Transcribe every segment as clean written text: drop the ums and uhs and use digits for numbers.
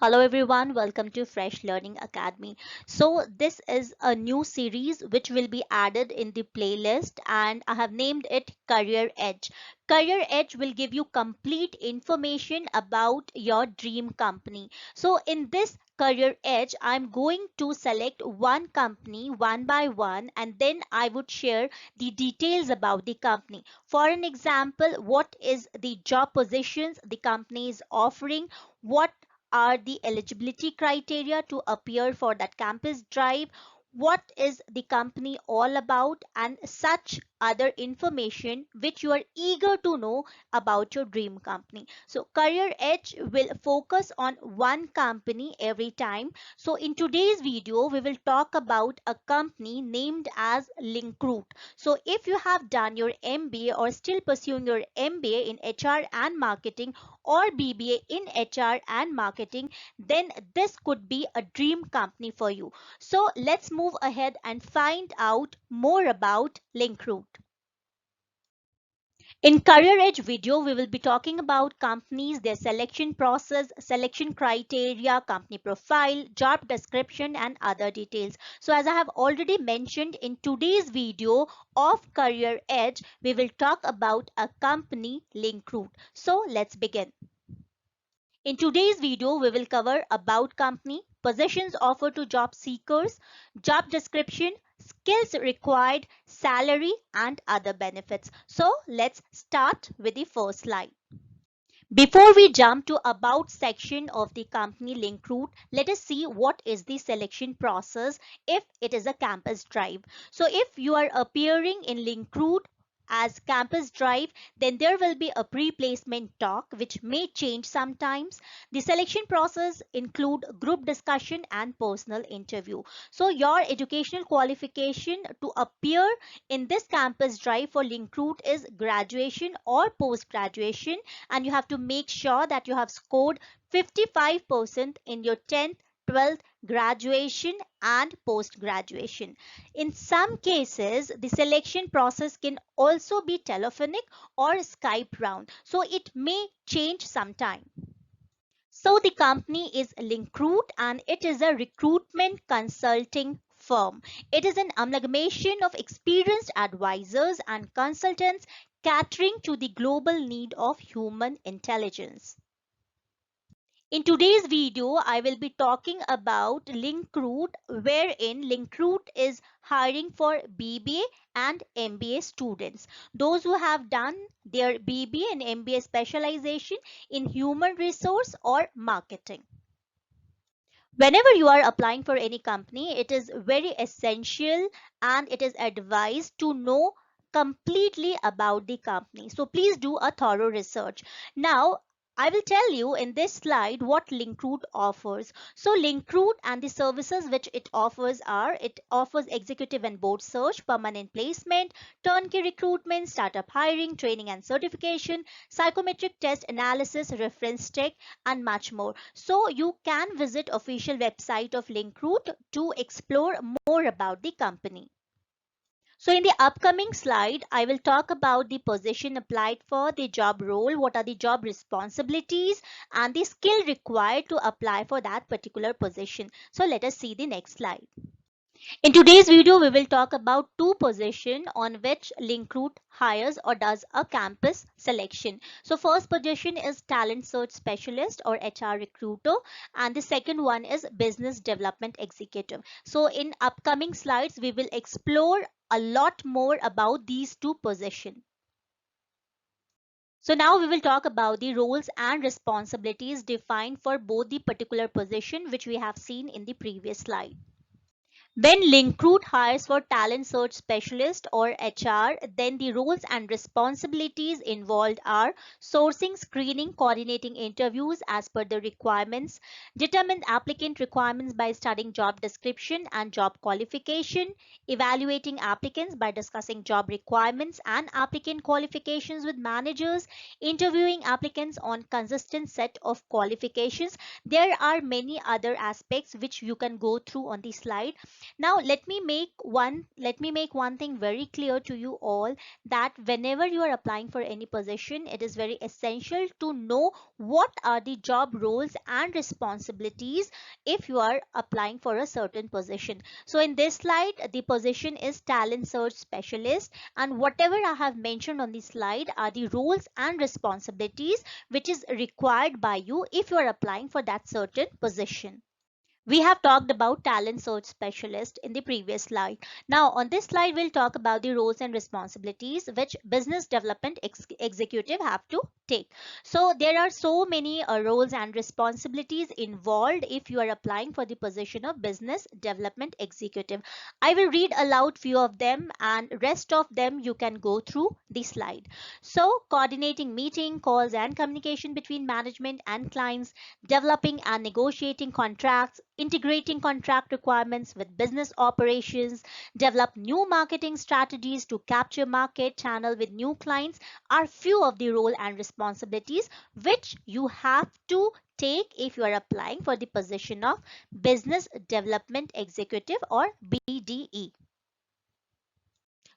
Hello everyone, welcome to Fresh Learning Academy. So this is a new series which will be added in the playlist and I have named it Career Edge. Career Edge will give you complete information about your dream company. So in this Career Edge, I'm going to select one company one by one and then I would share the details about the company. For an example, what is the job positions the company is offering, what are the eligibility criteria to appear for that campus drive, what is the company all about, and such other information which you are eager to know about your dream company. So Career Edge will focus on one company every time. So in today's video we will talk about a company named as Linkroot. So if you have done your MBA or still pursuing your MBA in HR and marketing or BBA in HR and marketing, then this could be a dream company for you. So let's move ahead and find out more about Linkroot. In Career Edge video, we will be talking about companies, their selection process, selection criteria, company profile, job description, and other details. So as I have already mentioned in today's video of Career Edge, we will talk about a company, Linkroot. So let's begin. In today's video, we will cover about company, positions offered to job seekers, job description, skills required, salary and other benefits. So let's start with the first slide. Before we jump to about section of the company Linkroot, let us see what is the selection process if it is a campus drive. So if you are appearing in Linkroot as campus drive, then there will be a pre-placement talk which may change sometimes. The selection process include group discussion and personal interview. So your educational qualification to appear in this campus drive for Linkroot is graduation or post graduation, and you have to make sure that you have scored 55% in your 10th 12th graduation and post graduation. In some cases, the selection process can also be telephonic or Skype round, so it may change sometime. So the company is Linkroot and it is a recruitment consulting firm. It is an amalgamation of experienced advisors and consultants catering to the global need of human intelligence. In today's video, I will be talking about Linkroot, wherein Linkroot is hiring for BBA and MBA students. Those who have done their BBA and MBA specialization in human resource or marketing. Whenever you are applying for any company, it is very essential and it is advised to know completely about the company. So please do a thorough research. Now, I will tell you in this slide what Linkroot offers. So Linkroot and the services which it offers are, it offers executive and board search, permanent placement, turnkey recruitment, startup hiring, training and certification, psychometric test analysis, reference check, and much more. So you can visit official website of Linkroot to explore more about the company. So in the upcoming slide, I will talk about the position applied for, the job role, what are the job responsibilities and the skill required to apply for that particular position. So let us see the next slide. In today's video, we will talk about two positions on which Linkroot hires or does a campus selection. So first position is talent search specialist or HR recruiter, and the second one is business development executive. So in upcoming slides, we will explore a lot more about these two positions. So now we will talk about the roles and responsibilities defined for both the particular position which we have seen in the previous slide. When Linkroot hires for talent search specialist or HR, then the roles and responsibilities involved are sourcing, screening, coordinating interviews as per the requirements, determine applicant requirements by studying job description and job qualification, evaluating applicants by discussing job requirements and applicant qualifications with managers, interviewing applicants on consistent set of qualifications. There are many other aspects which you can go through on the slide. Now let me make one thing very clear to you all, that whenever you are applying for any position, it is very essential to know what are the job roles and responsibilities if you are applying for a certain position. So in this slide, the position is talent search specialist, and whatever I have mentioned on the slide are the roles and responsibilities which is required by you if you are applying for that certain position. We have talked about talent search specialist in the previous slide. Now, on this slide, we'll talk about the roles and responsibilities which business development executive have to take. So, there are so many roles and responsibilities involved if you are applying for the position of business development executive. I will read aloud few of them, and rest of them you can go through the slide. So, coordinating meeting, calls and communication between management and clients, developing and negotiating contracts, integrating contract requirements with business operations, develop new marketing strategies to capture market channel with new clients are few of the role and responsibilities which you have to take if you are applying for the position of business development executive or BDE.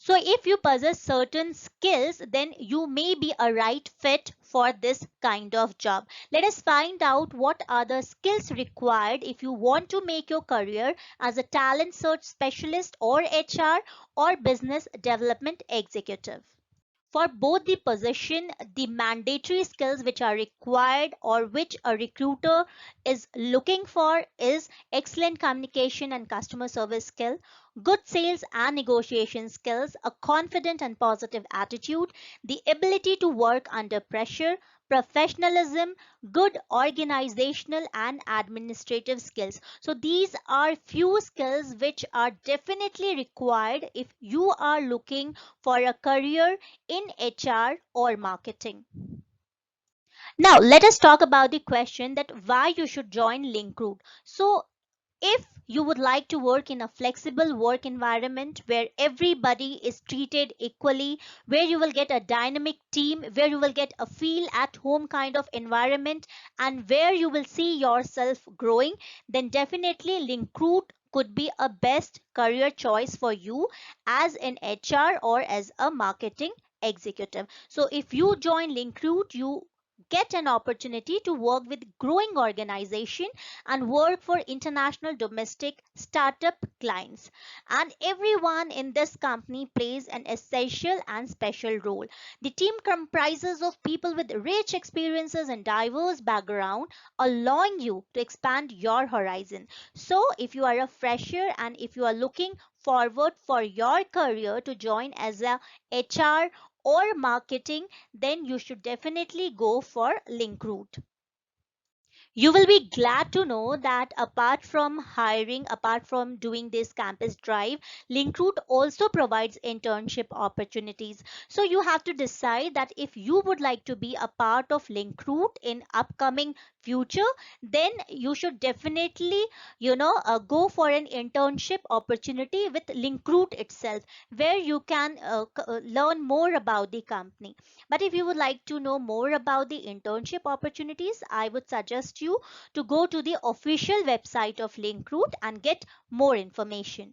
So if you possess certain skills, then you may be a right fit for this kind of job. Let us find out what are the skills required if you want to make your career as a talent search specialist or HR or business development executive. For both the position, the mandatory skills which are required or which a recruiter is looking for is excellent communication and customer service skill, good sales and negotiation skills, a confident and positive attitude, the ability to work under pressure, professionalism, good organizational and administrative skills. So these are few skills which are definitely required if you are looking for a career in HR or marketing. Now, let us talk about the question that why you should join Linkroot. So, if you would like to work in a flexible work environment where everybody is treated equally, where you will get a dynamic team, where you will get a feel at home kind of environment, and where you will see yourself growing, then definitely Linkroot could be a best career choice for you as an HR or as a marketing executive. So if you join Linkroot, you get an opportunity to work with growing organization and work for international domestic startup clients, and everyone in this company plays an essential and special role. The team comprises of people with rich experiences and diverse background, allowing you to expand your horizon. So if you are a fresher and if you are looking forward for your career to join as a HR or marketing, then you should definitely go for Linkroot. You will be glad to know that apart from hiring, apart from doing this campus drive, Linkroot also provides internship opportunities. So you have to decide that if you would like to be a part of Linkroot in upcoming future, then you should definitely, go for an internship opportunity with Linkroot itself, where you can learn more about the company. But if you would like to know more about the internship opportunities, I would suggest you to go to the official website of Linkroot and get more information.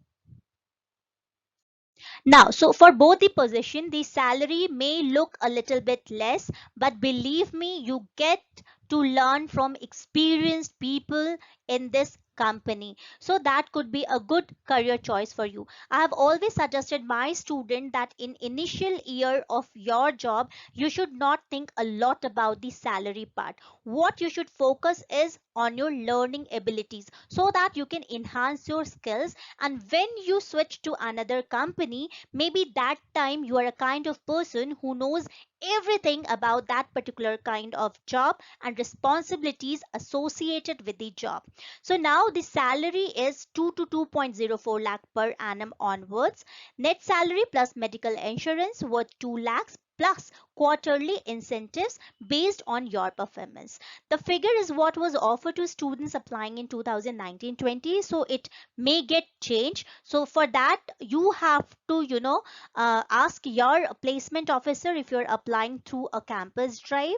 Now, so for both the position, the salary may look a little bit less, but believe me, you get to learn from experienced people in this company. So that could be a good career choice for you. I have always suggested my student that in initial year of your job, you should not think a lot about the salary part. What you should focus is on your learning abilities so that you can enhance your skills, and when you switch to another company, maybe that time you are a kind of person who knows everything about that particular kind of job and responsibilities associated with the job. So now the salary is 2 to 2.04 lakh per annum onwards. Net salary plus medical insurance worth 2 lakhs plus quarterly incentives based on your performance. The figure is what was offered to students applying in 2019-20, so it may get changed. So for that you have to ask your placement officer if you're applying through a campus drive.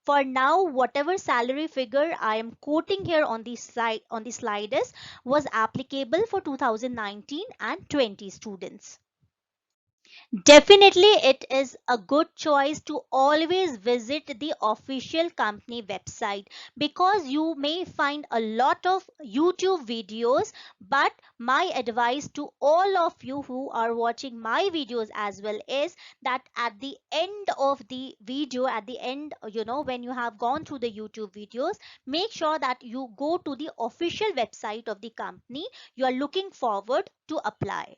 For now, whatever salary figure I am quoting here on the slide is was applicable for 2019 and 20 students. Definitely, it is a good choice to always visit the official company website, because you may find a lot of YouTube videos. But my advice to all of you who are watching my videos as well is that at the end of the video, at the end, when you have gone through the YouTube videos, make sure that you go to the official website of the company you are looking forward to apply.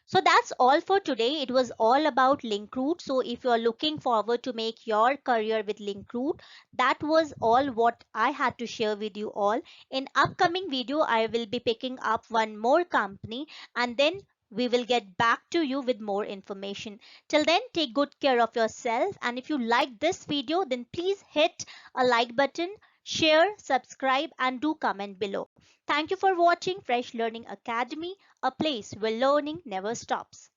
So that's all for today. It was all about Linkroot. So if you're looking forward to make your career with Linkroot, that was all what I had to share with you all. In upcoming video, I will be picking up one more company, and then we will get back to you with more information. Till then, take good care of yourself. And if you like this video, then please hit a like button, share, subscribe, and do comment below. Thank you for watching Fresh Learning Academy, a place where learning never stops.